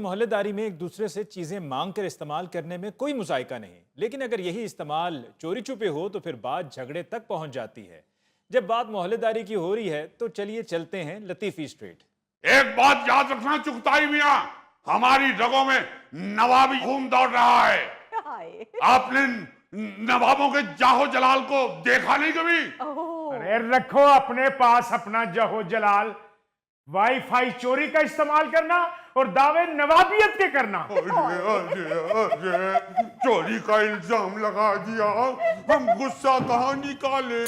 मोहल्लेदारी में एक दूसरे से चीजें मांग कर इस्तेमाल करने में कोई मुज़ायका नहीं, लेकिन अगर यही इस्तेमाल चोरी छुपे हो तो फिर बात झगड़े तक पहुंच जाती है। जब बात मोहल्लेदारी की हो रही है तो चलिए चलते हैं लतीफी स्ट्रीट। एक बात याद रखना चुगताई मियां, हमारी रगों में नवाबी खून दौड़ रहा है। आपने नवाबों के जाहो जलाल को देखा नहीं कभी? अरे रखो अपने पास अपना जाहो जलाल। वाईफाई चोरी का इस्तेमाल करना और दावे नवाबियत के करना। अरे, चोरी का इल्जाम लगा दिया, हम गुस्सा कहाँ निकाले।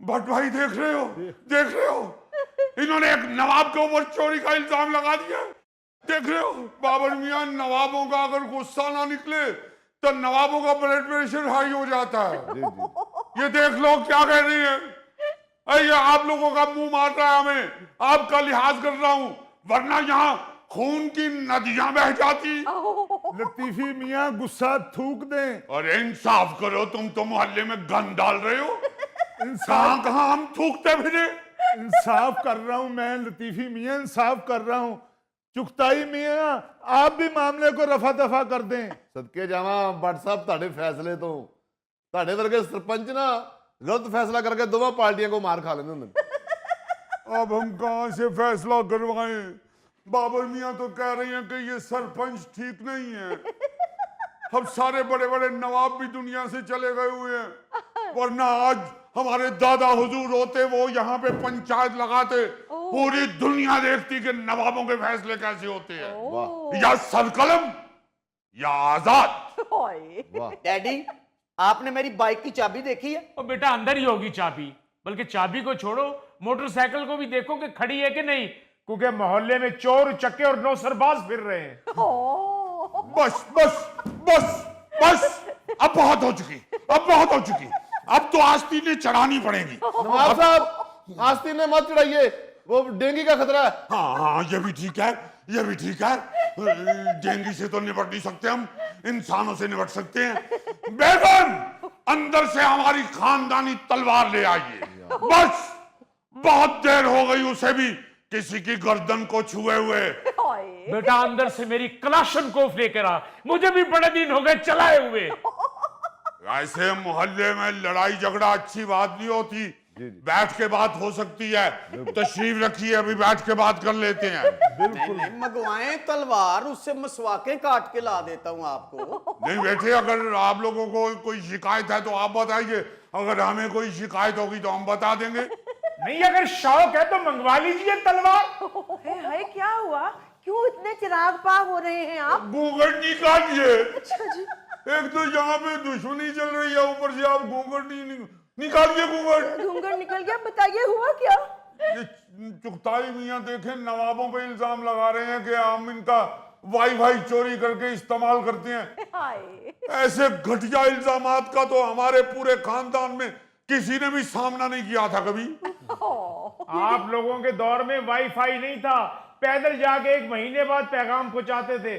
भट्ट भाई देख रहे हो इन्होंने एक नवाब के ऊपर चोरी का इल्जाम लगा दिया। देख रहे हो बाबर मियां, नवाबों का अगर गुस्सा ना निकले तो नवाबों का ब्लड प्रेशर हाई हो जाता है। ये देख लो क्या कह रही है। अरे आप लोगों का मुंह मार रहा है हमें, आपका लिहाज कर रहा हूं, वरना यहाँ खून की नदियां बह जाती। लतीफी मियां गुस्सा थूक दें। अरे इंसाफ करो, तुम तो मोहल्ले में गंद डाल रहे हो। इंसाफ कहाँ हम थूकते फिरे। इंसाफ कर रहा हूं मैं लतीफी मियां, इंसाफ कर रहा हूं। चुगताई मियां आप भी मामले को रफा दफा कर दें। सदके जावा भट्ट साहब ਤੁਹਾਡੇ फैसले तो ਤੁਹਾਡੇ वर्गे सरपंच ना गलत फैसला करके दोनों पार्टियों को मार खा लेते होंगे। अब हम कहां से फैसला करवाएं? बाबर मियां तो कह रही हैं कि ये सरपंच ठीक नहीं है। अब सारे बड़े बड़े नवाब भी दुनिया से चले गए हुए हैं, वरना आज हमारे दादा हुजूर होते वो यहाँ पे पंचायत लगाते, पूरी दुनिया देखती कि नवाबों के फैसले कैसे होते हैं, या सरकलम या आजाद। डैडी, आपने मेरी बाइक की चाबी देखी है? और बेटा अंदर ही होगी चाबी, बल्कि चाबी को छोड़ो मोटरसाइकिल को भी देखो कि खड़ी है कि नहीं, क्योंकि मोहल्ले में चोर चक्के और नौसरबाज फिर रहे हैं। बस बस बस बस, अब बहुत हो चुकी, अब तो आस्तीनें चढ़ानी पड़ेगी। नवाब साहब आस्तीन मत चढ़ाइए, वो डेंगू का खतरा है। हाँ ये भी ठीक है। डेंगू से तो निपट नहीं सकते हम, इंसानों से निपट सकते हैं। बेगम, अंदर से हमारी खानदानी तलवार ले आइए। बस बहुत देर हो गई उसे भी किसी की गर्दन को छुए हुए। बेटा अंदर से मेरी कलाशनकोफ लेकर आ, मुझे भी बड़े दिन हो गए चलाए हुए। ऐसे मोहल्ले में लड़ाई झगड़ा अच्छी बात नहीं होती। बैठ के बात हो सकती है। तशरीफ रखिए, अभी बैठ के बात कर लेते हैं। नहीं, मंगवाएं तलवार, उससे मसवाके काट के ला देता हूं आपको। नहीं बेटे, अगर आप लोगों को कोई शिकायत है तो आप बताइए, अगर हमें कोई शिकायत होगी तो हम बता देंगे। नहीं, अगर शौक है तो मंगवा लीजिए तलवार। है क्या हुआ? क्यों इतने चिराग पाग हो रहे हैं आप? घूंघट निकालिए। अच्छा जी। एक तो यहाँ पे दुश्मनी चल रही है, ऊपर से आप घूंघट निकालिए। घूंघट निकल गया, बताइए हुआ क्या? ये चुगताई मियां देखें, नवाबों पे इल्जाम लगा रहे हैं कि हम इनका वाईफाई चोरी करके इस्तेमाल करते हैं। ऐसे घटिया इल्जामात का तो हमारे पूरे खानदान में किसी ने भी सामना नहीं किया था कभी। आप लोगों के दौर में वाईफाई नहीं था, पैदल जाके 1 महीने बाद पैगाम पहुंचाते थे।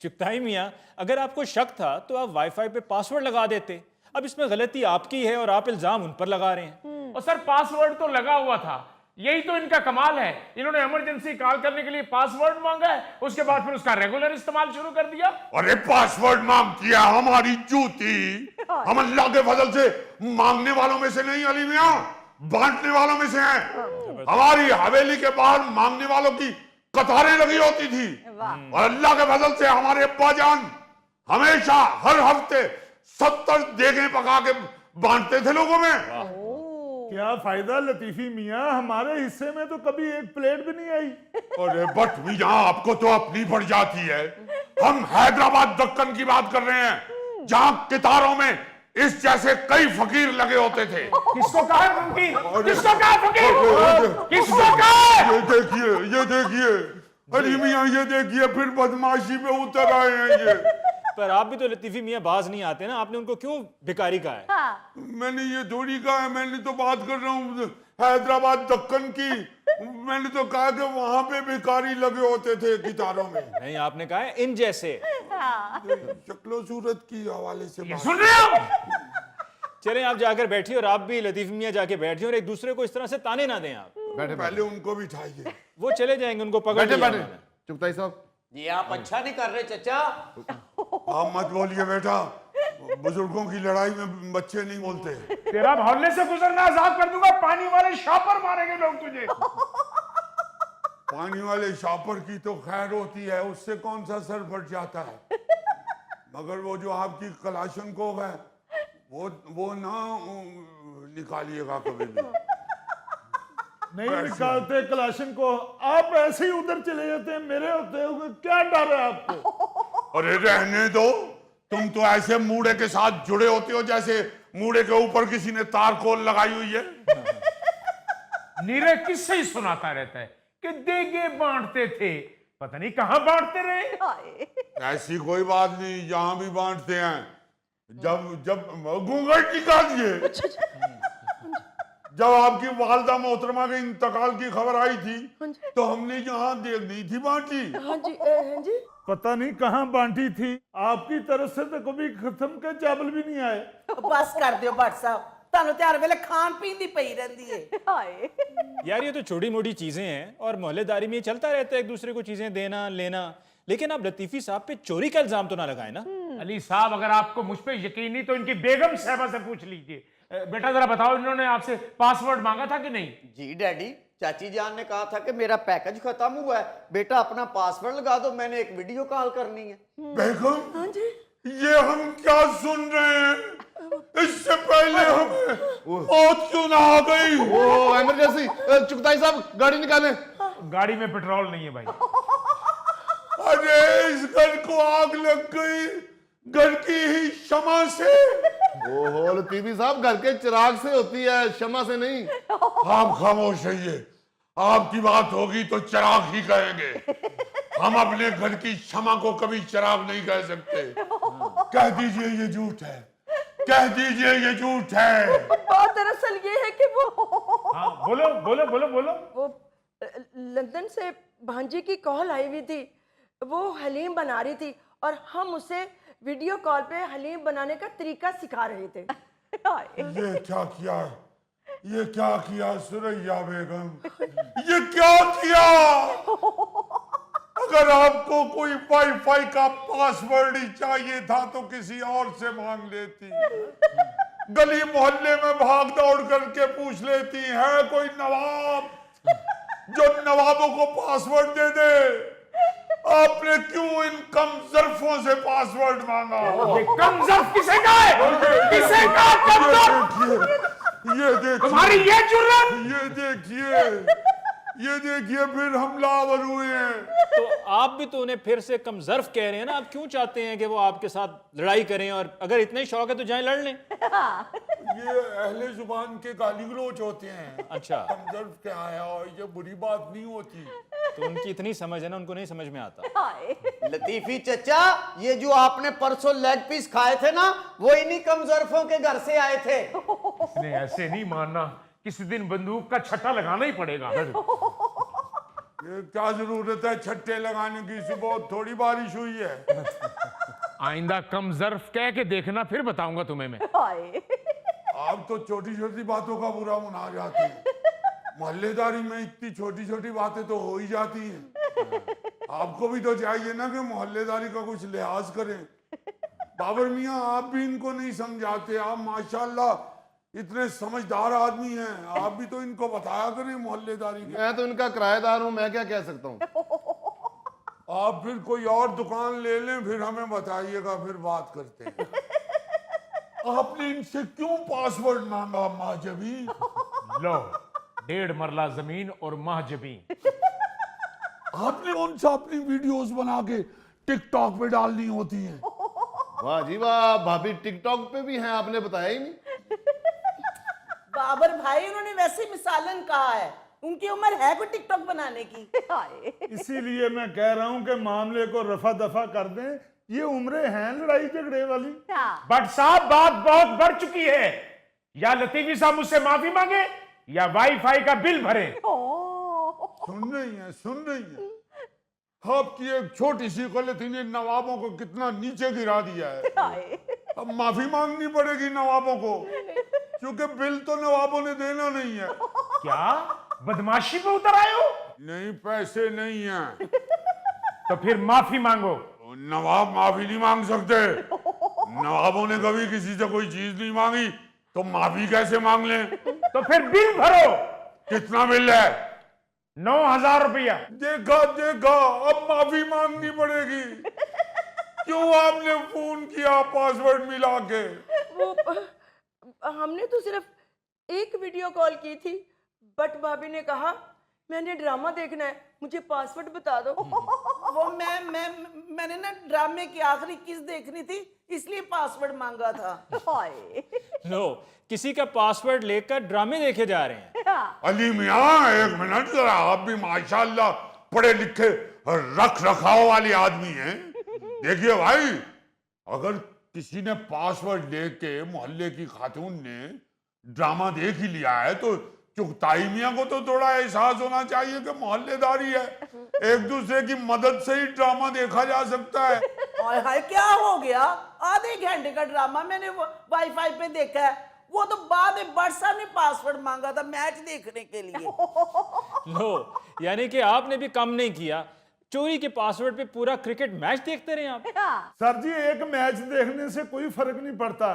चुगताई मियां, अगर आपको शक था तो आप वाईफाई पे पासवर्ड लगा देते। अब इसमें गलती आपकी है और आप इल्जाम उन पर लगा रहे हैं। और सर पासवर्ड तो लगा हुआ था, यही तो इनका कमाल है। इन्होंने इमरजेंसी कॉल करने के लिए पासवर्ड मांगा है, उसके बाद फिर उसका रेगुलर इस्तेमाल शुरू कर दिया। अरे पासवर्ड मांगती है हमारी जूती। हम अल्लाह के फजल से मांगने वालों में से नहीं अली मियां, बांटने वालों में से हैं। हमारी हवेली के बाहर मांगने वालों की कतारें लगी होती थी, और अल्लाह के फजल से हमारे अब्बा जान हमेशा हर हफ्ते 70 देगे पका के बांटते थे लोगों में। क्या फायदा लतीफी मियां, हमारे हिस्से में तो कभी 1 प्लेट भी नहीं आई। अरे बट मियां, आपको तो अपनी पड़ जाती है। हम हैदराबाद दक्कन की बात कर रहे हैं, जहां कितारों में इस जैसे कई फकीर लगे होते थे। किसको कहा फकीर? किसको कहा फकीर? किसको कहा? ये देखिए अली मियां, ये देखिए फिर बदमाशी पे उतर आए हैं ये। पर आप भी तो लतीफी मियां बाज नहीं आते ना, आपने उनको क्यों भिखारी कहा है? हाँ। मैंने ये थोड़ी कहा है, मैंने तो बात कर रहा हूँ हैदराबाद दक्कन की। मैंने तो कहा कि वहां पे भिखारी लगे होते थे कितारों में। नहीं, आपने कहा है इन जैसे। शक्लो सूरत की हवाले से बात। सुन रहे हो? चलें आप जाकर बैठिए और आप भी लतीफ़ मियाँ जाके बैठिए और एक दूसरे को इस तरह से ताने ना दें आप। बैठे पहले उनको बिठाइए। वो चले जाएंगे, उनको पकड़ बैठे लिया बैठे उन्होंने। चुगताई साहब, ये आप अच्छा नहीं कर रहे चचा। आप मत बोलिए बेटा, बुजुर्गों की लड़ाई में बच्चे नहीं बोलते। तेरा मोहल्ले से गुजरना आजाद कर दूंगा, पानी वाले शॉपर मारेंगे लोग तुझे। पानी वाले शॉपर की तो खैर होती है, उससे कौन सा सर फट जाता है, मगर वो जो आपकी कलाशनकोव है वो ना निकालिएगा कभी भी। नहीं निकालते कलाशन को, आप ऐसे ही उधर चले जाते हैं, मेरे होते हुए क्या डर है आपको? अरे रहने दो, तुम तो ऐसे मूड़े के साथ जुड़े होते हो जैसे मूड़े के ऊपर किसी ने तार खोल लगाई हुई है। नीरे किससे ही सुनाता रहता है कि देगे बांटते थे, पता नहीं कहां बांटते रहे। हाय। ऐसी कोई बात नहीं, जहां भी बांटते हैं। जब घूंघट निकालिए, जब आपकी वालदा मोहतरमा के इंतकाल की खबर आई थी तो हमने यहाँ देख नहीं थी बांटी। हाँ जी, हाँ जी। पता नहीं कहाँ बांटी थी, आपकी तरफ से तो कभी खत्म के चावल भी नहीं आए। बस कर दियो भट्ट साहब, ਤੁਹਾਨੂੰ ਤੇ ਹਰ ਵੇਲੇ ਖਾਣ ਪੀਣ ਦੀ ਪਈ ਰਹਿੰਦੀ ਏ। हाय। यार ये तो छोटी मोटी चीजें हैं और मोहल्लेदारी में ये चलता रहता है, एक दूसरे को चीजें देना लेना। लेकिन आप लतीफी साहब पे चोरी का इल्जाम तो ना लगाए ना। अली साहब, अगर आपको मुझ पे यकीन नहीं तो इनकी बेगम साहबा से पूछ लीजिए। बेटा जरा बताओ, इन्होंने आपसे पासवर्ड मांगा था कि नहीं? जी डैडी, चाची जान ने कहा था कि मेरा पैकेज खत्म हुआ है, बेटा अपना पासवर्ड लगा दो, मैंने एक वीडियो कॉल करनी है। बेगम, हाँ जी। ये हम क्या सुन रहे हैं? इससे पहले हमें मौत क्यों ना आ गई? ओ इमरजेंसी, चुगताई साहब गाड़ी निकालें। गाड़ी में पेट्रोल नहीं है भाई। अरे इस घर को आग लग गई, घर की ही शमा से। ओहो लतीफी साहब, घर के चिराग से होती है, शमा से नहीं। आप खामोश रहिए, आपकी बात होगी तो चिराग ही कहेंगे। हम अपने घर की शमा को कभी चिराग नहीं कह सकते। कह दीजिए ये झूठ है, कह दीजिए ये झूठ है। बात दरअसल ये है कि वो हाँ बोलो बोलो बोलो बोलो। वो लंदन से भांजी की कॉल आई हुई थी, वो हलीम बना रही थी और हम उसे वीडियो कॉल पे हलीम बनाने का तरीका सिखा रहे थे। हाय। ये क्या किया, ये क्या किया सुरैया बेगम, ये क्या किया? अगर आपको कोई वाईफाई का पासवर्ड ही चाहिए था तो किसी और से मांग लेती, गली मोहल्ले में भाग दौड़ करके पूछ लेती। है कोई नवाब जो नवाबों को पासवर्ड दे दे? आपने क्यों इन कम ज़र्फों से पासवर्ड मांगा? ये कम ज़र्फ किसे कहा है? किसे कहा कम ज़र्फ? ये देखिए, तुम्हारी ये जुर्रत? ये देखिए फिर हमलावर हुए हैं। तो आप भी तो उन्हें फिर से कम ज़र्फ कह रहे हैं ना। आप क्यों चाहते हैं कि वो आपके साथ लड़ाई करें? और अगर इतना ही शौक है तो जाएं लड़ लें। ये अहले जुबान के गाली गलौज होते हैं। अच्छा, कमजर्फ क्या है, और ये बुरी बात नहीं होती। तो उनकी इतनी समझ है ना, उनको नहीं समझ में आता। हाय। लतीफी चचा, ये जो आपने परसों लेग पीस खाए थे ना, वो इन्हीं कमजोरफों के घर से आए थे। इसने ऐसे नहीं मानना, किसी दिन बंदूक का छट्टा लगाना ही पड़ेगा। ये क्या जरूरत है छट्टे लगाने की? सुबह थोड़ी बारिश हुई है। आइंदा कम ज़र्फ कह के देखना, फिर बताऊंगा तुम्हें मैं। हाय। आप तो छोटी छोटी बातों का बुरा मना जाते हैं। मोहल्लेदारी में इतनी छोटी छोटी बातें तो हो ही जाती हैं। आपको भी तो चाहिए ना कि मोहल्लेदारी का कुछ लिहाज करें। बाबर मियाँ, आप भी इनको नहीं समझाते। आप माशाल्लाह इतने समझदार आदमी हैं, आप भी तो इनको बताया करें मोहल्लेदारी के। मैं तो इनका किराएदार हूं, मैं क्या कह सकता हूं। आप फिर कोई और दुकान ले लें, फिर हमें बताइएगा, फिर बात करते हैं। आपने इनसे क्यों पासवर्ड मांगा माजबी? लो, 1.5 मरला जमीन और महजबीन। आपने कौन सा अपनी वीडियोस बना के टिकटॉक पे डालनी होती हैं? वाह जी वाह, भाभी टिकटॉक पे भी हैं, आपने बताया ही नहीं। बाबर भाई, उन्होंने वैसे मिसालन कहा है, उनकी उम्र है कोई टिकटॉक बनाने की। हाय। इसीलिए मैं कह रहा हूं कि मामले को रफा दफा कर दें, ये उम्रें हैं लड़ाई झगड़े वाली। बट साहब, बात बहुत बढ़ चुकी है। या लतीफी साहब मुझसे माफी मांगे या वाईफाई का बिल भरे। सुन रही हैं, सुन रही हैं? आपकी एक छोटी सी गलती ने नवाबों को कितना नीचे गिरा दिया है। हाय। अब माफी मांगनी पड़ेगी नवाबों को, क्योंकि बिल तो नवाबों ने देना नहीं है। क्या बदमाशी पे उतर आए हो? नहीं, पैसे नहीं है। तो फिर माफी मांगो। नवाब माफी नहीं मांग सकते। नवाबों ने कभी किसी से कोई चीज नहीं मांगी, तो माफी कैसे मांग लें? तो फिर बिल भरो। कितना बिल है? 9,000 रुपया। देखा देखा, अब माफी मांगनी पड़ेगी। क्यों आपने फोन किया पासवर्ड मिला के? वो हमने तो सिर्फ एक वीडियो कॉल की थी, बट भाभी ने कहा मैंने ड्रामा देखना है, मुझे पासवर्ड बता दो। वो मैंने ना ड्रामे की आखिरी किस देखनी थी, इसलिए पासवर्ड मांगा था। लो, किसी का पासवर्ड लेकर ड्रामे देखे जा रहे हैं। अली मियाँ, एक मिनट जरा, आप भी माशाल्लाह पढ़े लिखे रख रखाव वाले आदमी हैं। देखिए भाई, अगर किसी ने पासवर्ड लेके मोहल्ले की खातून ने ड्रामा देख ही लिया है, तो चुगताई मियाँ को तो थोड़ा एहसास होना चाहिए कि मोहल्लेदारी है, एक दूसरे की मदद से ही ड्रामा देखा जा सकता है। हाय हाय, क्या हो गया? आधे घंटे का ड्रामा मैंने वाईफाई पे देखा है, वो तो बाद में बट साहब ने पासवर्ड मांगा था मैच देखने के लिए। लो, यानी कि आपने भी कम नहीं किया, चोरी के पासवर्ड पे पूरा क्रिकेट मैच देखते रहे आप। सर जी, एक मैच देखने से कोई फर्क नहीं पड़ता।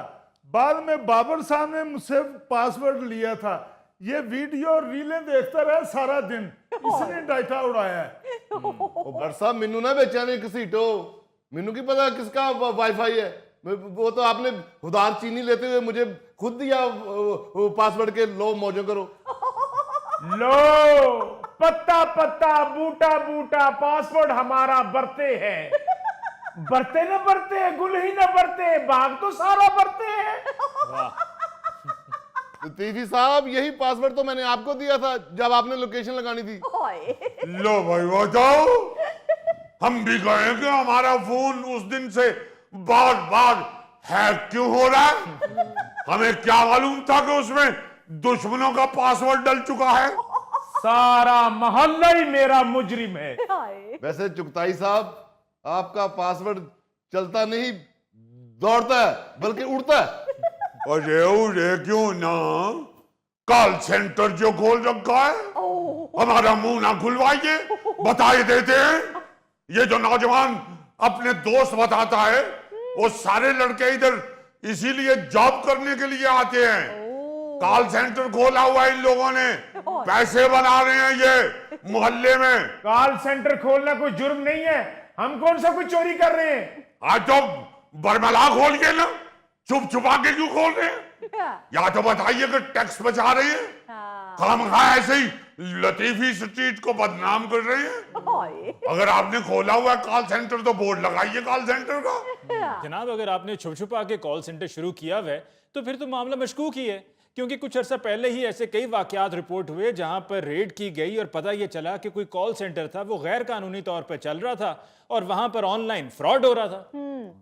बाद में बाबर साहब ने मुझसे पासवर्ड लिया था, ये वीडियो रीलें देखता रहा सारा दिन, इसने डाटा उड़ाया है। बट साहब मैनू ना बेचा ने घसीटो, मैनू की पता किसका वाईफाई है। वो तो आपने उधार चीनी लेते हुए मुझे खुद दिया पासवर्ड के, लो मौजो करो। लो, पत्ता पत्ता बूटा बूटा पासवर्ड हमारा बरते है। बरते न बरते, गुल ही न बरते, बाग तो सारा बरते है। लतीफी साहब, यही पासवर्ड तो मैंने आपको दिया था जब आपने लोकेशन लगानी थी। लो भाई बताओ, हम भी कहे कि हमारा फोन उस दिन से बार बार हैक क्यों हो रहा है? हमें क्या मालूम था कि उसमें दुश्मनों का पासवर्ड डल चुका है। सारा मोहल्ला ही मेरा मुजरिम है। वैसे चुगताई साहब, आपका पासवर्ड चलता नहीं दौड़ता है, बल्कि उड़ता है। अरे उड़े क्यों ना, कॉल सेंटर जो खोल रखा है, हमारा मुंह ना खुलवाइए, बताए देते हैं। ये जो नौजवान अपने दोस्त बताता है, वो सारे लड़के इधर इसीलिए जॉब करने के लिए आते हैं। कॉल सेंटर खोला हुआ है इन लोगों ने, पैसे बना रहे हैं ये मोहल्ले में। कॉल सेंटर खोलना कोई जुर्म नहीं है, हम कौन सा कोई चोरी कर रहे हैं? आज तो बरमला खोल के ना, चुप छुपा के क्यों खोल रहे हैं? या तो बताइए कि टैक्स बचा रहे हैं, खामखा ऐसे ही लतीफी स्ट्रीट को बदनाम कर रहे हैं। अगर आपने खोला हुआ है कॉल सेंटर, तो बोर्ड लगाइए कॉल सेंटर का। जनाब, अगर आपने छुप छुपा के कॉल सेंटर शुरू किया हुआ है, तो फिर तो मामला मशकूक ही है, क्योंकि कुछ अर्सा पहले ही ऐसे कई वाकयात रिपोर्ट हुए जहां पर रेड की गई और पता यह चला कि कोई कॉल सेंटर था, वो गैर कानूनी तौर पर चल रहा था और वहां पर ऑनलाइन फ्रॉड हो रहा था।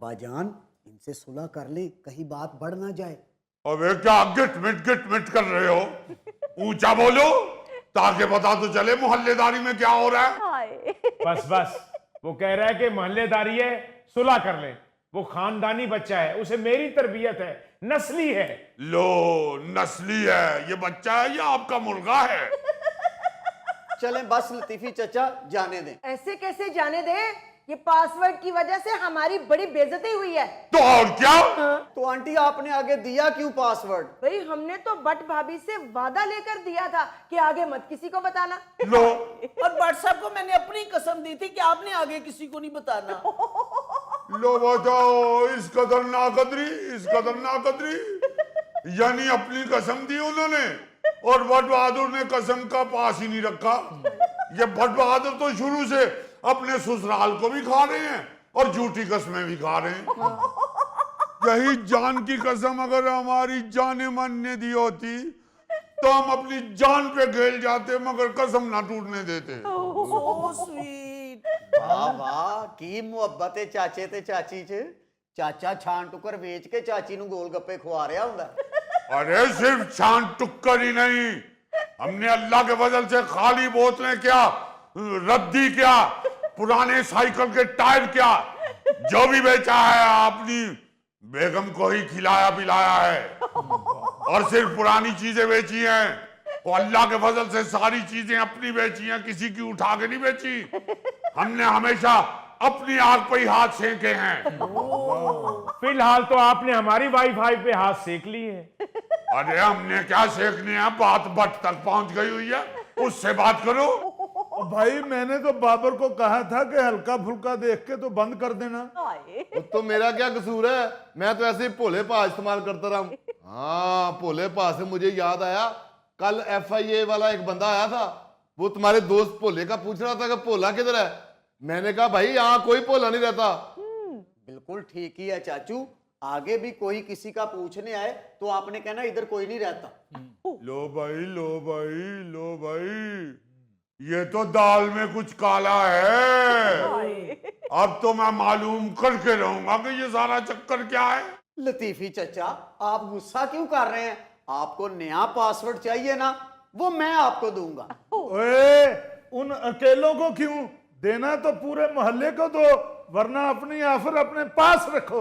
बाजान, इनसे सुलह कर ले, कहीं बात बढ़ ना जाए। अबे क्या गिट मिट कर रहे हो? ऊंचा बोलो ताकि पता तो चले मोहल्लेदारी में क्या हो रहा है। बस बस, वो कह रहा है कि मोहल्लेदारी है, सुलह कर ले। वो खानदानी बच्चा है, उसे मेरी तरबियत है, नस्ली है। लो, नस्ली है ये बच्चा है या आपका मुर्गा है? चलें बस लतीफी चचा, जाने दें। ऐसे कैसे जाने दे? ये पासवर्ड की वजह से हमारी बड़ी बेइज्जती हुई है। तो और क्या? तो आंटी, आपने आगे दिया क्यों पासवर्ड? भाई, हमने तो बट भाभी से वादा लेकर दिया था कि आगे मत किसी को बताना। लो, और बट साहब को मैंने अपनी कसम दी थी कि आपने आगे किसी को नहीं बताना। लो बताओ, इस कदर नाकदरी, यानी अपनी कसम दी उन्होंने और भट्ट बहादुर ने कसम का पास ही नहीं रखा। ये भट्ट बहादुर तो शुरू से अपने ससुराल को भी खा रहे हैं और झूठी कसमें भी खा रहे हैं। यही जान की कसम अगर हमारी जाने मन ने दी होती, तो हम अपनी जान पे खेल जाते, मगर कसम ना टूटने देते। So sweet। वाह वाह, की मुहब्बत है चाचे ते चाची च। चाचा छान टुकर वेच के चाची नू गोल गप्पे खुआ रहा हुंदा। अरे सिर्फ छान टुक्कर ही नहीं, हमने अल्लाह के फजल से खाली बोतलें क्या, रद्दी क्या, पुराने साइकिल के टायर क्या, जो भी बेचा है अपनी बेगम को ही खिलाया पिलाया है और सिर्फ पुरानी चीजें बेची हैं। और अल्लाह के फजल से सारी चीजें अपनी बेची हैं, किसी की उठा के नहीं बेची। हमने हमेशा अपनी आग पे ही हाथ सेके हैं। फिलहाल तो आपने हमारी वाईफाई पे हाथ सेक लिए हैं। अरे हमने क्या सेकने हैं, बात बट तक पहुंच गई हुई है, उससे बात करो। और भाई मैंने तो बाबर को कहा था कि हल्का फुल्का देख के तो बंद कर देना। तो मेरा क्या कसूर है, मैं तो ऐसे ही भोले पा इस्तेमाल करता रहा हूं। हाँ, भोले पा से मुझे याद आया, कल FIA वाला एक बंदा आया था, वो तुम्हारे दोस्त भोले का पूछ रहा था कि भोला किधर है। मैंने कहा भाई यहाँ कोई भोला नहीं रहता। बिल्कुल ठीक ही है चाचू, आगे भी कोई किसी का पूछने आए तो आपने कहना इधर कोई नहीं रहता। लो भाई लो भाई लो भाई, ये तो दाल में कुछ काला है। अब तो मैं मालूम करके रहूंगा कि ये सारा चक्कर क्या है। लतीफी चचा, आप गुस्सा क्यों कर रहे हैं? आपको नया पासवर्ड चाहिए ना, वो मैं आपको दूंगा। ओए, उन अकेलों को क्यों देना, तो पूरे मोहल्ले को दो, वरना अपनी ऑफर अपने पास रखो।